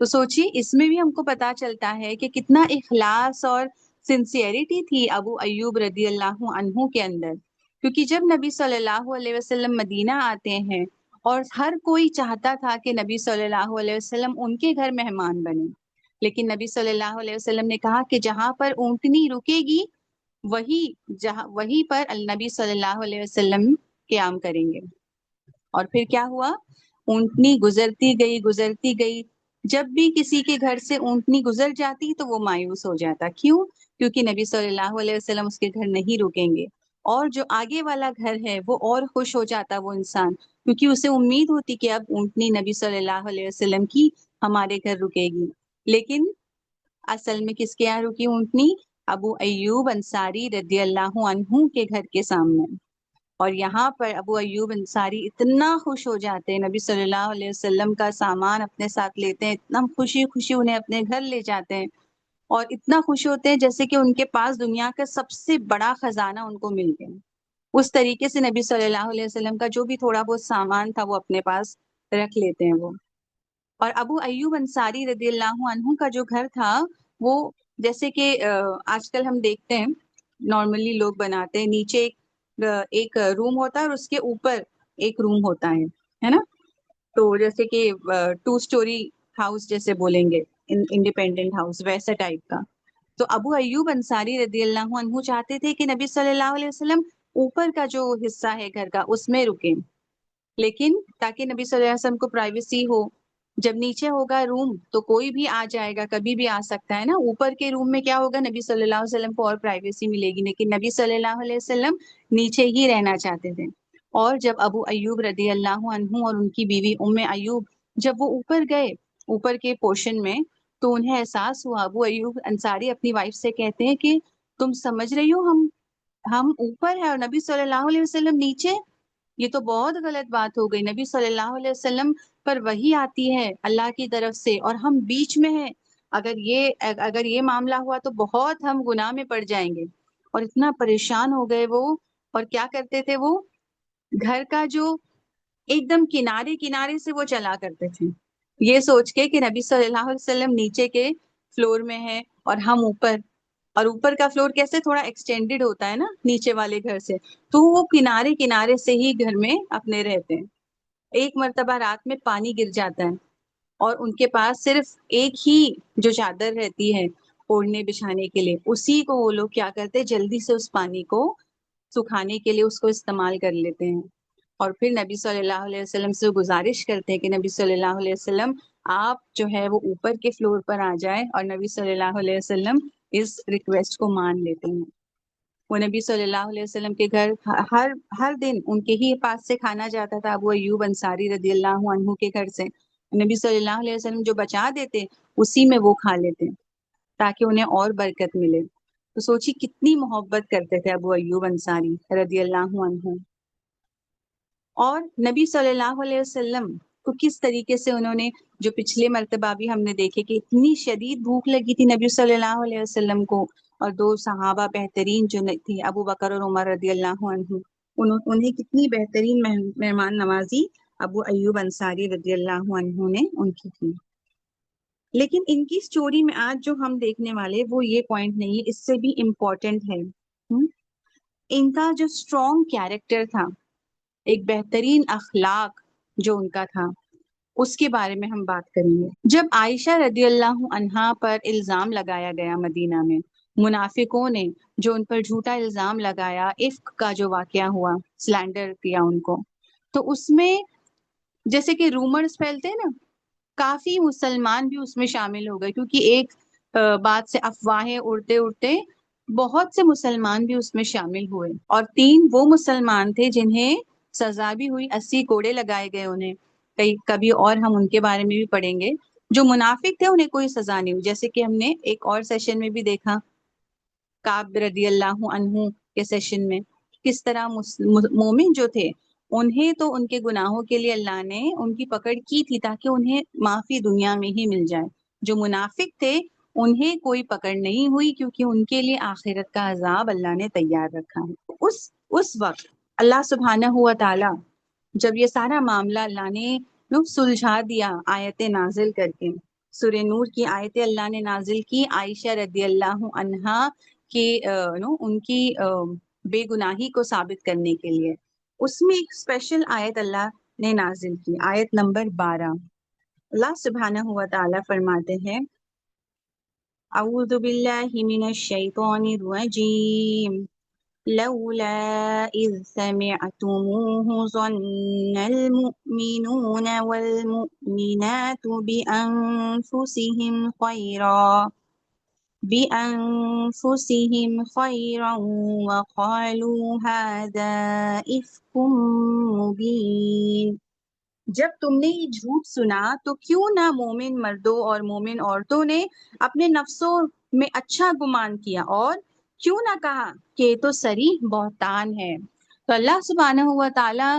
تو سوچیے اس میں بھی ہم کو پتا چلتا ہے کہ کتنا اخلاص اور سنسیئرٹی تھی ابو ایوب رضی اللہ عنہ کے اندر، کیونکہ جب نبی صلی اللہ علیہ وسلم مدینہ آتے ہیں اور ہر کوئی چاہتا تھا کہ نبی صلی اللہ علیہ وسلم ان کے گھر مہمان بنے، لیکن نبی صلی اللہ علیہ وسلم نے کہا کہ جہاں پر اونٹنی رکے گی وہیں پر النبی صلی اللہ علیہ وسلم قیام کریں گے۔ اور پھر کیا ہوا؟ اونٹنی گزرتی گئی، جب بھی کسی کے گھر سے اونٹنی گزر جاتی تو وہ مایوس ہو جاتا، کیوں؟ کیونکہ نبی صلی اللہ علیہ وسلم اس کے گھر نہیں رکیں گے، اور جو آگے والا گھر ہے وہ اور خوش ہو جاتا وہ انسان، کیونکہ اسے امید ہوتی کہ اب اونٹنی نبی صلی اللہ علیہ وسلم کی ہمارے گھر رکے گی۔ لیکن اصل میں کس کے یہاں رکی اونٹنی؟ ابو ایوب انصاری رضی اللہ عنہ کے گھر کے سامنے۔ اور یہاں پر ابو ایوب انصاری اتنا خوش ہو جاتے ہیں، نبی صلی اللہ علیہ وسلم کا سامان اپنے ساتھ لیتے ہیں، اتنا خوشی خوشی انہیں اپنے گھر لے جاتے ہیں، اور اتنا خوش ہوتے ہیں جیسے کہ ان کے پاس دنیا کا سب سے بڑا خزانہ ان کو مل گیا۔ اس طریقے سے نبی صلی اللہ علیہ وسلم کا جو بھی تھوڑا بہت سامان تھا وہ اپنے پاس رکھ لیتے ہیں وہ۔ اور ابو ایوب انصاری رضی اللہ عنہ کا جو گھر تھا وہ جیسے کہ آج کل ہم دیکھتے ہیں نارملی لوگ بناتے ہیں، نیچے ایک روم ہوتا ہے اور اس کے اوپر ایک روم ہوتا ہے نا، تو جیسے کہ 2 اسٹوری ہاؤس جیسے بولیں گے، انڈیپینڈنٹ ہاؤس ویسا ٹائپ کا۔ تو ابو ایوب انصاری رضی اللہ عنہ چاہتے تھے کہ نبی صلی اللہ علیہ وسلم اوپر کا جو حصہ ہے گھر کا اس میں رکیں، لیکن تاکہ نبی صلی اللہ علیہ وسلم کو پرائیویسی ہو، جب نیچے ہوگا روم تو کوئی بھی آ جائے گا، کبھی بھی آ سکتا ہے نا، اوپر کے روم میں کیا ہوگا، نبی صلی اللہ علیہ وسلم کو اور پرائیویسی ملے گی، لیکن نبی صلی اللہ علیہ وسلم نیچے ہی رہنا چاہتے تھے۔ اور جب ابو ایوب رضی اللہ عنہ اور ان کی بیوی ام ایوب جب وہ اوپر گئے، اوپر کے پورشن میں، تو انہیں احساس ہوا، ابو ایوب انصاری اپنی وائف سے کہتے ہیں کہ تم سمجھ رہی ہو ہم اوپر ہیں اور نبی صلی اللہ علیہ وسلم نیچے، یہ تو بہت غلط بات ہو گئی، نبی صلی اللہ علیہ وسلم پر وحی آتی ہے اللہ کی طرف سے اور ہم بیچ میں ہیں، اگر یہ معاملہ ہوا تو بہت ہم گناہ میں پڑ جائیں گے۔ اور اتنا پریشان ہو گئے وہ، اور کیا کرتے تھے وہ گھر کا جو ایک دم کنارے کنارے سے وہ چلا کرتے تھے، یہ سوچ کے کہ نبی صلی اللہ علیہ وسلم نیچے کے فلور میں ہے اور ہم اوپر، اور اوپر کا فلور کیسے تھوڑا ایکسٹینڈڈ ہوتا ہے نا نیچے والے گھر سے، تو وہ کنارے کنارے سے ہی گھر میں اپنے رہتے ہیں۔ ایک مرتبہ رات میں پانی گر جاتا ہے اور ان کے پاس صرف ایک ہی جو چادر رہتی ہے اوڑھنے بچھانے کے لیے، اسی کو وہ لوگ کیا کرتے جلدی سے اس پانی کو سکھانے کے لیے اس کو استعمال کر لیتے ہیں، اور پھر نبی صلی اللہ علیہ وسلم سے گزارش کرتے ہیں کہ نبی صلی اللہ علیہ وسلم آپ جو ہے وہ اوپر کے فلور پر آ جائیں، اور نبی صلی اللہ علیہ وسلم اس ریکویسٹ کو مان لیتے ہیں۔ وہ نبی صلی اللہ علیہ وسلم کے گھر ہر دن ان کے ہی پاس سے کھانا جاتا تھا، ابو ایوب انصاری رضی اللہ عنہ کے گھر سے نبی صلی اللہ علیہ وسلم جو بچا دیتے اسی میں وہ کھا لیتے تاکہ انہیں اور برکت ملے۔ تو سوچی کتنی محبت کرتے تھے ابو ایوب انصاری رضی اللہ عنہ، اور نبی صلی اللہ علیہ وسلم کو کس طریقے سے انہوں نے، جو پچھلے مرتبہ بھی ہم نے دیکھے کہ اتنی شدید بھوک لگی تھی نبی صلی اللہ علیہ وسلم کو، اور 2 صحابہ بہترین جو تھی ابو بکر اور عمر رضی اللہ عنہ، انہیں کتنی بہترین مہمان نوازی ابو ایوب انصاری رضی اللہ عنہ نے ان کی تھی۔ لیکن ان کی سٹوری میں آج جو ہم دیکھنے والے وہ یہ پوائنٹ نہیں، اس سے بھی امپورٹنٹ ہے ان کا جو اسٹرانگ کیریکٹر تھا، ایک بہترین اخلاق جو ان کا تھا، اس کے بارے میں ہم بات کریں گے۔ جب عائشہ رضی اللہ عنہا پر الزام لگایا گیا مدینہ میں، منافقوں نے جو ان پر جھوٹا الزام لگایا، افک کا جو واقعہ ہوا، سلینڈر کیا ان کو، تو اس میں جیسے کہ رومرز پھیلتے ہیں نا، کافی مسلمان بھی اس میں شامل ہو گئے، کیونکہ ایک بات سے افواہیں اڑتے اڑتے بہت سے مسلمان بھی اس میں شامل ہوئے، اور 3 وہ مسلمان تھے جنہیں سزا بھی ہوئی، 80 کوڑے لگائے گئے انہیں، کبھی اور ہم ان کے بارے میں بھی پڑھیں گے۔ جو منافق تھے انہیں کوئی سزا نہیں ہوئی، جیسے کہ ہم نے ایک اور سیشن میں بھی دیکھا کعب رضی اللہ عنہ کے سیشن میں، کس طرح مومن جو تھے انہیں تو ان کے گناہوں کے لیے اللہ نے ان کی پکڑ کی تھی تاکہ انہیں معافی دنیا میں ہی مل جائے، جو منافق تھے انہیں کوئی پکڑ نہیں ہوئی کیونکہ ان کے لیے آخرت کا عذاب اللہ نے تیار رکھا ہے۔ اس وقت اللہ سبحانہ ہوا تعالی جب یہ سارا معاملہ اللہ نے سلجھا دیا آیت نازل کر کے، سورہ نور کی آیتیں اللہ نے نازل کی عائشہ رضی اللہ عنہا کے ان کی بے گناہی کو ثابت کرنے کے لیے. اس میں ایک اسپیشل آیت اللہ نے نازل کی، آیت نمبر 12. اللہ سبحانہ و تعالی فرماتے ہیں اعوذ باللہ من الشیطان الرجیم لولا اذ سمعتموه ظن المؤمنون والمؤمنات بأنفسهم خيرا وقالوا هذا إفك مبين. جب تم نے یہ جھوٹ سنا تو کیوں نہ مومن مردوں اور مومن عورتوں نے اپنے نفسوں میں اچھا گمان کیا، اور کیوں نہ کہا کہ یہ تو صریح بہتان ہے. تو اللہ سبحانہ ہوا تعالی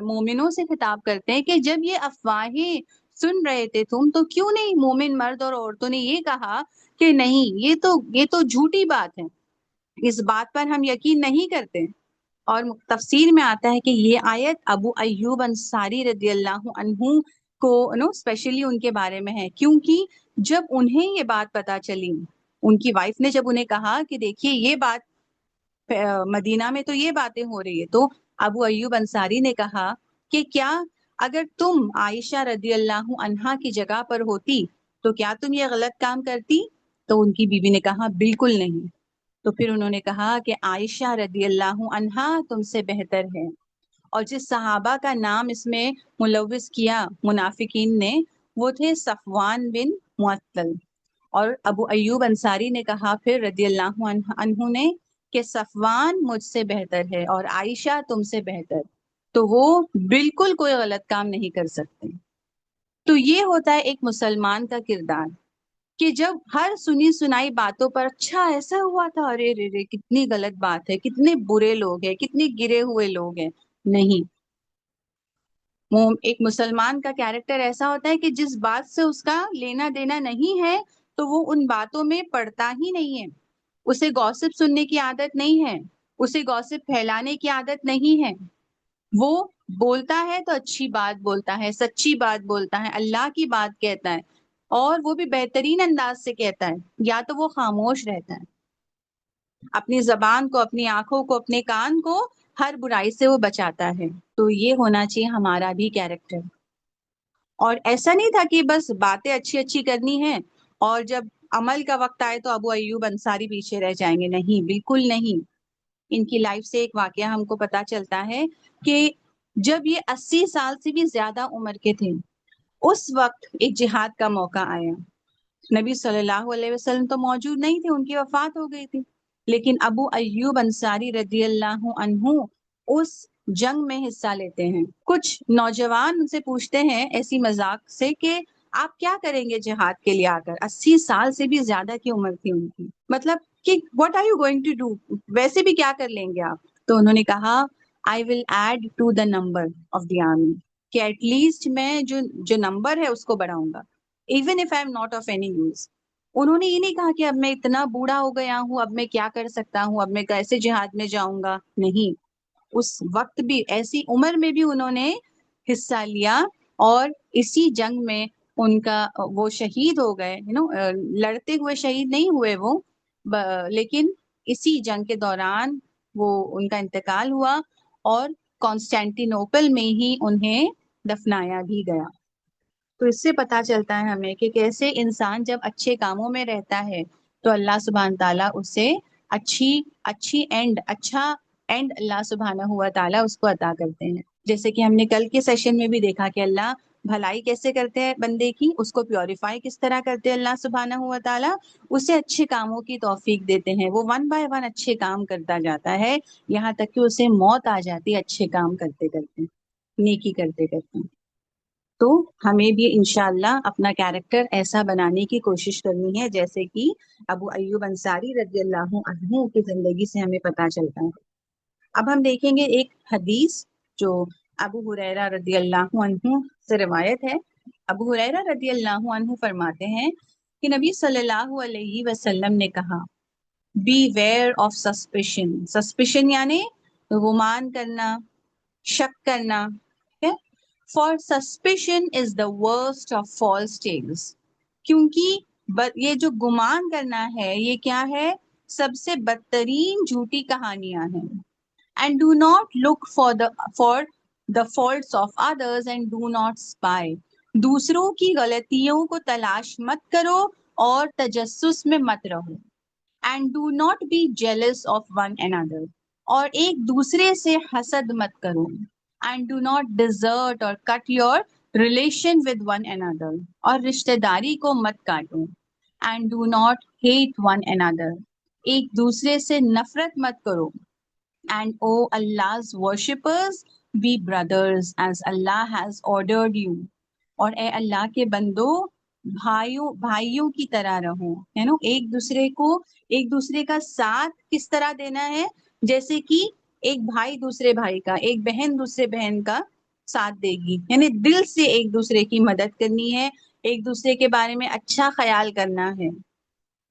مومنوں سے خطاب کرتے ہیں کہ جب یہ افواہیں سن رہے تھے تم، تو کیوں نہیں مومن مرد اور عورتوں نے یہ کہا کہ نہیں، یہ تو جھوٹی بات ہے، اس بات پر ہم یقین نہیں کرتے. اور تفسیر میں آتا ہے کہ یہ آیت ابو ایوب انصاری رضی اللہ عنہ کو اسپیشلی ان کے بارے میں ہے، کیونکہ جب انہیں یہ بات پتا چلی، ان کی وائف نے جب انہیں کہا کہ دیکھیے یہ بات مدینہ میں تو یہ باتیں ہو رہی ہے، تو ابو ایوب انصاری نے کہا کہ کیا اگر تم عائشہ رضی اللہ عنہا کی جگہ پر ہوتی تو کیا تم یہ غلط کام کرتی؟ تو ان کی بیوی نے کہا بالکل نہیں. تو پھر انہوں نے کہا کہ عائشہ رضی اللہ عنہا تم سے بہتر ہے. اور جس صحابہ کا نام اس میں ملوث کیا منافقین نے، وہ تھے صفوان بن معطل. اور ابو ایوب انصاری نے کہا پھر رضی اللہ عنہ نے کہ صفوان مجھ سے بہتر ہے اور عائشہ تم سے بہتر، تو وہ بالکل کوئی غلط کام نہیں کر سکتے. تو یہ ہوتا ہے ایک مسلمان کا کردار کہ جب ہر سنی سنائی باتوں پر اچھا ایسا ہوا تھا، ارے رے رے کتنی غلط بات ہے، کتنے برے لوگ ہیں، کتنے گرے ہوئے لوگ ہیں. نہیں، ایک مسلمان کا کیریکٹر ایسا ہوتا ہے کہ جس بات سے اس کا لینا دینا نہیں ہے تو وہ ان باتوں میں پڑتا ہی نہیں ہے. اسے گوسپ سننے کی عادت نہیں ہے، اسے گوسپ پھیلانے کی عادت نہیں ہے. وہ بولتا ہے تو اچھی بات بولتا ہے، سچی بات بولتا ہے، اللہ کی بات کہتا ہے، اور وہ بھی بہترین انداز سے کہتا ہے. یا تو وہ خاموش رہتا ہے، اپنی زبان کو، اپنی آنکھوں کو، اپنے کان کو ہر برائی سے وہ بچاتا ہے. تو یہ ہونا چاہیے ہمارا بھی کیریکٹر. اور ایسا نہیں تھا کہ بس باتیں اچھی اچھی کرنی ہیں اور جب عمل کا وقت آئے تو ابو ایوب انصاری پیچھے رہ جائیں گے. نہیں، بالکل نہیں. ان کی لائف سے ایک واقعہ ہم کو پتا چلتا ہے کہ جب یہ 80 سال سے بھی زیادہ عمر کے تھے، اس وقت ایک جہاد کا موقع آیا. نبی صلی اللہ علیہ وسلم تو موجود نہیں تھے، ان کی وفات ہو گئی تھی، لیکن ابو ایوب انصاری رضی اللہ عنہ اس جنگ میں حصہ لیتے ہیں. کچھ نوجوان ان سے پوچھتے ہیں ایسی مذاق سے کہ آپ کیا کریں گے جہاد کے لیے آ کر؟ 80 سال سے بھی زیادہ کی عمر تھی ان کی، مطلب کہ what are you going to do؟ ویسے بھی کیا کر لیں گے آپ؟ تو انہوں نے کہا I will add to the number of the army، کہ ایٹ لیسٹ میں جو نمبر ہے اس کو بڑھاؤں گا، even if I am not of any use۔ انہوں نے یہ نہیں کہا کہ اب میں اتنا بوڑھا ہو گیا ہوں، اب میں کیا کر سکتا ہوں، اب میں کیسے جہاد میں جاؤں گا۔ نہیں، اس وقت بھی ایسی عمر میں بھی انہوں نے حصہ لیا اور اسی جنگ میں ان کا وہ شہید ہو گئے، لڑتے ہوئے شہید نہیں ہوئے وہ، لیکن اسی جنگ کے دوران وہ ان کا انتقال ہوا اور کانسٹینٹینوپل میں ہی انہیں دفنایا بھی گیا۔ تو اس سے پتہ چلتا ہے ہمیں کہ کیسے انسان جب اچھے کاموں میں رہتا ہے تو اللہ سبحانہ تعالیٰ اسے اچھا اینڈ اللہ سبحانہ ہوا تعالیٰ اس کو عطا کرتے ہیں۔ جیسے کہ ہم نے کل کے سیشن میں بھی دیکھا کہ اللہ بھلائی کیسے کرتے ہیں بندے کی، اس کو پیوریفائی کس طرح کرتے ہیں اللہ سبحانہ ہوا تعالیٰ، اسے اچھے کاموں کی توفیق دیتے ہیں، وہ 1 by 1 اچھے کام کرتا جاتا ہے، یہاں تک کہ اسے موت آ جاتی ہے اچھے کام کرتے کرتے، نیکی کرتے کرتے۔ تو ہمیں بھی انشاءاللہ اپنا کیریکٹر ایسا بنانے کی کوشش کرنی ہے جیسے کہ ابو ایوب انصاری رضی اللہ عنہ کی زندگی سے ہمیں پتہ چلتا ہے۔ اب ہم دیکھیں گے ایک حدیث جو ابو ہریرہ رضی اللہ عنہ سے روایت ہے۔ ابو ہریرہ رضی اللہ عنہ فرماتے ہیں کہ نبی صلی اللہ علیہ وسلم نے کہا be wary of suspicion. Suspicion یعنی گمان کرنا، شک کرنا۔ For suspicion is the worst of false tales۔ کیونکہ یہ جو گمان کرنا ہے یہ کیا ہے؟ سب سے بدترین جھوٹی کہانیاں ہیں. And do not look for the faults of others and do not spy. دوسروں کی غلطیوں کو تلاش مت کرو اور تجسس میں مت رہو. And do not be jealous of one another. اور ایک دوسرے سے حسد مت کرو. And do not desert or cut your relation with one another. اور رشتہ داری کو مت کاٹو. And do not hate one another. ایک دوسرے سے نفرت مت کرو. And O Allah's worshippers, be brothers as Allah has ordered you. اور اے اللہ کے بندو بھائیوں کی طرح رہو. ہے نا، ایک دوسرے کا ساتھ کس طرح دینا ہے؟ جیسے کہ ایک بھائی دوسرے بھائی کا، ایک بہن دوسرے بہن کا ساتھ دے گی. یعنی دل سے ایک دوسرے کی مدد کرنی ہے، ایک دوسرے کے بارے میں اچھا خیال کرنا ہے،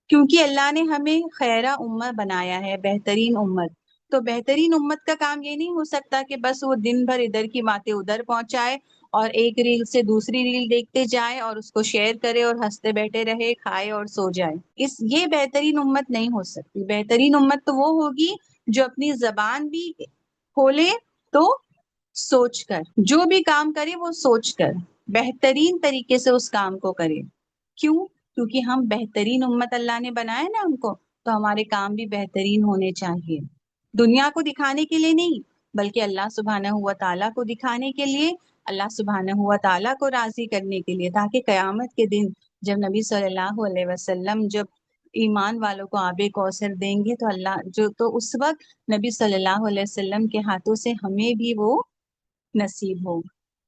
کیونکہ اللہ نے ہمیں خیرہ امت بنایا ہے، بہترین امت. تو بہترین امت کا کام یہ نہیں ہو سکتا کہ بس وہ دن بھر ادھر کی باتیں ادھر پہنچائے اور ایک ریل سے دوسری ریل دیکھتے جائے اور اس کو شیئر کرے اور ہنستے بیٹھے رہے، کھائے اور سو جائے. یہ بہترین امت نہیں ہو سکتی. بہترین امت تو وہ ہوگی جو اپنی زبان بھی کھولے تو سوچ کر، جو بھی کام کرے وہ سوچ کر بہترین طریقے سے اس کام کو کرے. کیوں؟ کیونکہ ہم بہترین امت اللہ نے بنایا نا ہم کو، تو ہمارے کام بھی بہترین ہونے چاہیے. دنیا کو دکھانے کے لیے نہیں، بلکہ اللہ سبحانہ ہوا تعالیٰ کو دکھانے کے لیے، اللہ سبحانہ ہوا تعالیٰ کو راضی کرنے کے لیے، تاکہ قیامت کے دن جب نبی صلی اللہ علیہ وسلم جب ایمان والوں کو آب کوثر دیں گے تو اس وقت نبی صلی اللہ علیہ وسلم کے ہاتھوں سے ہمیں بھی وہ نصیب ہو.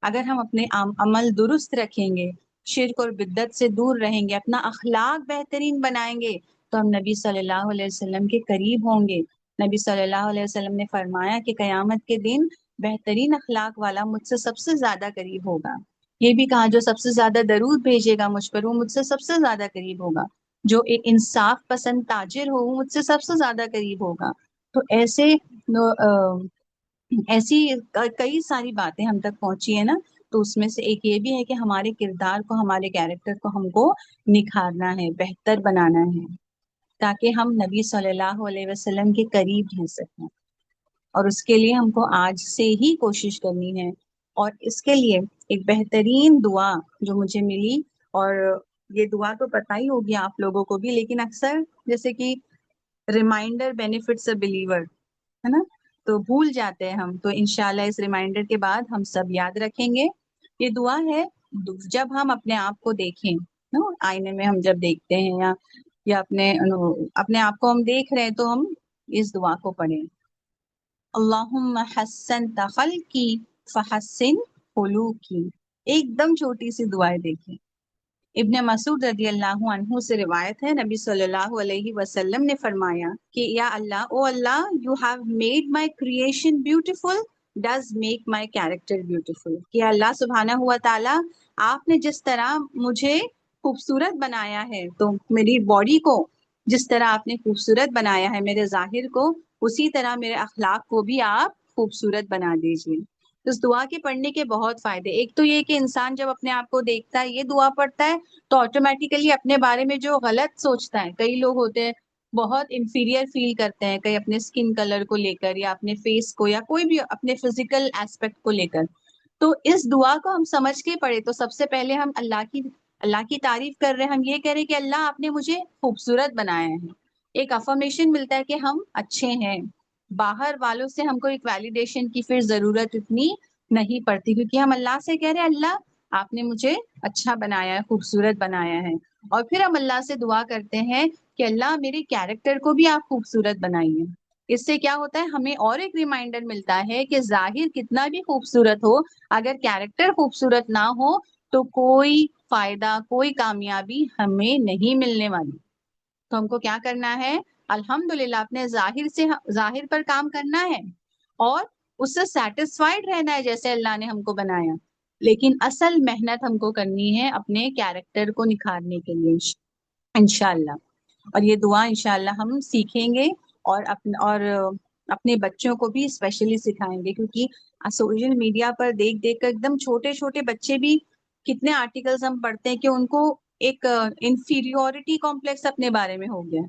اگر ہم اپنے عمل درست رکھیں گے، شرک اور بدعت سے دور رہیں گے، اپنا اخلاق بہترین بنائیں گے، تو ہم نبی صلی اللہ علیہ وسلم کے قریب ہوں گے. نبی صلی اللہ علیہ وسلم نے فرمایا کہ قیامت کے دن بہترین اخلاق والا مجھ سے سب سے زیادہ قریب ہوگا. یہ بھی کہا جو سب سے زیادہ درود بھیجے گا مجھ پر وہ مجھ سے سب سے زیادہ قریب ہوگا. جو ایک انصاف پسند تاجر ہو وہ مجھ سے سب سے زیادہ قریب ہوگا. تو ایسی کئی ساری باتیں ہم تک پہنچی ہیں نا. تو اس میں سے ایک یہ بھی ہے کہ ہمارے کردار کو، ہمارے کیریکٹر کو ہم کو نکھارنا ہے، بہتر بنانا ہے، تاکہ ہم نبی صلی اللہ علیہ وسلم کے قریب رہ سکیں. اور اس کے لیے ہم کو آج سے ہی کوشش کرنی ہے. اور اس کے لیے ایک بہترین دعا جو مجھے ملی، اور یہ دعا تو پتہ ہی ہوگی آپ لوگوں کو بھی، لیکن اکثر جیسے کہ ریمائنڈر بینیفٹس اے بلیور، ہے نا، تو بھول جاتے ہیں ہم. تو انشاءاللہ اس ریمائنڈر کے بعد ہم سب یاد رکھیں گے. یہ دعا ہے جب ہم اپنے آپ کو دیکھیں نا، آئینے میں ہم جب دیکھتے ہیں یا اپنے آپ کو ہم دیکھ رہے ہیں تو ہم اس دعا کو پڑھیں. اللہم حسنت خلقی فحسن خلوقی. ایک دم چھوٹی سی دعائیں دیکھیں. ابن مسعود رضی اللہ عنہ سے روایت ہے، نبی صلی اللہ علیہ وسلم نے فرمایا کہ یا اللہ، او اللہ، you have made my creation beautiful thus make my character beautiful. کہ اللہ سبحانہ ہوا تعالیٰ، آپ نے جس طرح مجھے خوبصورت بنایا ہے، تو میری باڈی کو جس طرح آپ نے خوبصورت بنایا ہے، میرے ظاہر کو، اسی طرح میرے اخلاق کو بھی آپ خوبصورت بنا دیجیے. اس دعا کے پڑھنے کے بہت فائدے. ایک تو یہ کہ انسان جب اپنے آپ کو دیکھتا ہے، یہ دعا پڑھتا ہے، تو آٹومیٹیکلی اپنے بارے میں جو غلط سوچتا ہے، کئی لوگ ہوتے ہیں بہت انفیریئر فیل کرتے ہیں، کئی اپنے اسکن کلر کو لے کر یا اپنے فیس کو یا کوئی بھی اپنے فزیکل ایسپیکٹ کو لے کر. تو اس دعا کو ہم سمجھ کے پڑھے تو سب سے پہلے ہم اللہ کی تعریف کر رہے ہیں. ہم یہ کہہ رہے ہیں کہ اللہ، آپ نے مجھے خوبصورت بنایا ہے. ایک افرمیشن ملتا ہے کہ ہم اچھے ہیں. باہر والوں سے ہم کو ایک ویلیڈیشن کی پھر ضرورت اتنی نہیں پڑتی، کیونکہ ہم اللہ سے کہہ رہے ہیں اللہ آپ نے مجھے اچھا بنایا ہے، خوبصورت بنایا ہے. اور پھر ہم اللہ سے دعا کرتے ہیں کہ اللہ میرے کیریکٹر کو بھی آپ خوبصورت بنائیے. اس سے کیا ہوتا ہے، ہمیں اور ایک ریمائنڈر ملتا ہے کہ ظاہر کتنا بھی خوبصورت ہو، اگر کیریکٹر خوبصورت نہ ہو تو کوئی فائدہ، کوئی کامیابی ہمیں نہیں ملنے والی. تو ہم کو کیا کرنا ہے، الحمدللہ اپنے ظاہر پر کام کرنا ہے اور اس سے سیٹسفائیڈ رہنا ہے جیسے اللہ نے ہم کو بنایا. لیکن اصل محنت ہم کو کرنی ہے اپنے کیریکٹر کو نکھارنے کے لیے انشاءاللہ. اور یہ دعا انشاءاللہ ہم سیکھیں گے اور اپنے بچوں کو بھی اسپیشلی سکھائیں گے، کیونکہ سوشل میڈیا پر دیکھ کر ایک دم چھوٹے چھوٹے بچے بھی، کتنے آرٹیکلز ہم پڑھتے ہیں کہ ان کو ایک انفیریورٹی کمپلیکس اپنے بارے میں ہو گیا،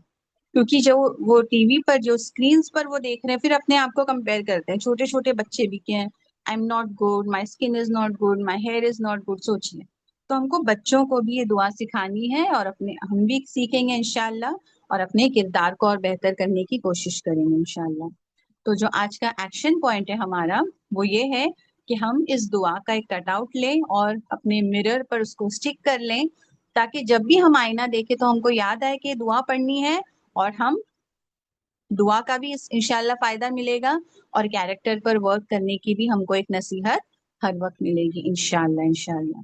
کیونکہ جو وہ ٹی وی پر جو اسکرینس پر وہ دیکھ رہے ہیں، پھر اپنے آپ کو کمپیئر کرتے ہیں. چھوٹے چھوٹے بچے بھی کہ I am not good, my skin is not good, my here is not good. سوچیے، تو ہم کو بچوں کو بھی یہ دعا سکھانی ہے، اور ہم بھی سیکھیں گے انشاءاللہ، اور اپنے کردار کو اور بہتر کرنے کی کوشش کریں گے انشاءاللہ. تو جو آج کا ایکشن پوائنٹ ہے ہمارا، وہ یہ ہے کہ ہم اس دعا کا ایک کٹ آؤٹ لیں اور اپنے مرر پر اس کو اسٹک کر لیں، تاکہ جب بھی ہم آئینہ دیکھیں تو ہم کو یاد آئے کہ یہ دعا پڑھنی ہے، اور ہم دعا کا بھی انشاءاللہ فائدہ ملے گا، اور کیریکٹر پر ورک کرنے کی بھی ہم کو ایک نصیحت ہر وقت ملے گی انشاءاللہ. انشاءاللہ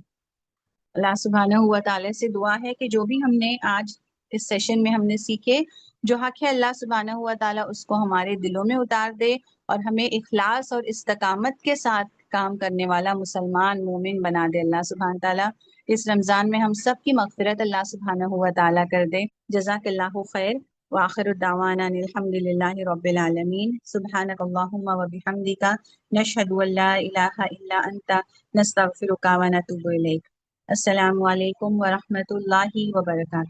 اللہ سبحانہ ہوا تعالیٰ سے دعا ہے کہ جو بھی ہم نے آج اس سیشن میں ہم نے سیکھے، جو حق ہے اللہ سبحانہ ہوا تعالیٰ اس کو ہمارے دلوں میں اتار دے، اور ہمیں اخلاص اور استقامت کے ساتھ کام کرنے والا مسلمان مومن بنا دے اللہ سبحانہ تعالیٰ. اس رمضان میں ہم سب کی مغفرت اللہ سبحانہ ہوا تعالیٰ کر دے. جزاک اللہ خیر، وآخر الدعوانا ان الحمد للہ رب العالمین. سبحانک اللہم و بحمدک، نشہد ان لا الہ الا انت، نستغفرک و نتوب الیک. السلام علیکم ورحمۃ اللہ وبرکاتہ.